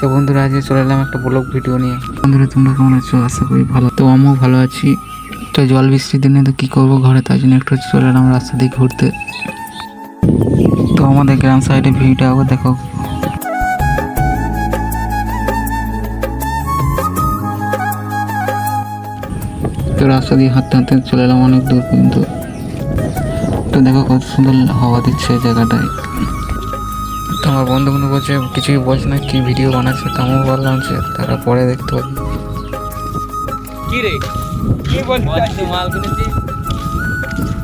তো বন্ধুরা আজকে চলে এলাম একটা ব্লগ ভিডিও নিয়ে। বন্ধুরা তোমরা কেমন আছো? আশা করি ভালো। তো আমিও ভালো আছি। তো জল বৃষ্টির দিনে তো কী করবো ঘরে, তাই জন্য একটু চলে এলাম রাস্তা দিয়ে ঘুরতে। তো আমাদের গ্রাম সাইডে ভিউটা আবার দেখো। তো রাস্তা দিয়ে হাঁটতে হাঁটতে চলে এলাম অনেক দূর পর্যন্ত। তো দেখো কত সুন্দর হাওয়া দিচ্ছে জায়গাটায়। তো আমার বন্ধুগুলো বলছে কিছুই বলছে না, কি ভিডিও বানাচ্ছে। তো আমিও বললাম যে তারা পরে দেখতে পাবি। কি রে কি বলছিস মাল কিনেছি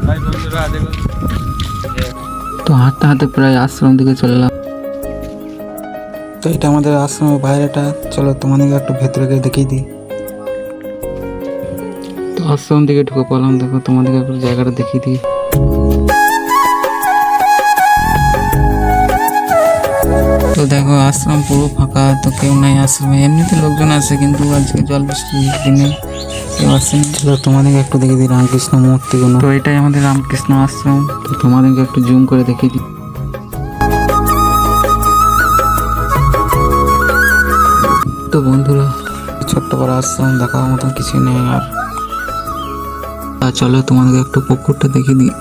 ভাই বন্ধুরা দেখুন। তো হাঁটতে হাঁটতে প্রায় আশ্রম দিকে চলে এলাম। তো এটা আমাদের আশ্রমের বাইরেটা, চলো তোমাদেরকে একটু ভেতরে গিয়ে দেখিয়ে দিই। তো আশ্রম দিকে ঢুকে পড়লাম, দেখো তোমাদেরকে একটু জায়গাটা দেখিয়ে দিই। তো দেখো আশ্রম পুরো ফাঁকা, তো কেউ নাই আশ্রমে। এমনিতে লোকজন আছে কিন্তু আজকে জল বৃষ্টির দিনে কেউ আসেনি। চলো তোমাদেরকে একটু দেখিয়ে দিই রামকৃষ্ণ মূর্তিগুলো। তো এটাই আমাদের রামকৃষ্ণ আশ্রম। তো তোমাদেরকে একটু জুম করে দেখিয়ে দিই। তো বন্ধুরা ছোট্ট বড় আশ্রম দেখার মতন কিছু নেই আর। চলো তোমাদেরকে একটু পুকুরটা দেখিয়ে দিই।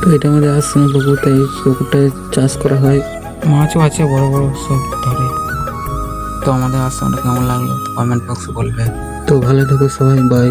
তো এটা আমাদের আশ্রমের পুকুরটা, এই পুকুরটায় চাষ করা হয়, মাছও আছে বড় বড় সব ধরে। তো আমাদের আশ্রমটা কেমন লাগলো কমেন্ট বক্সে বলবে। তো ভালো থেকো সবাই, বাই।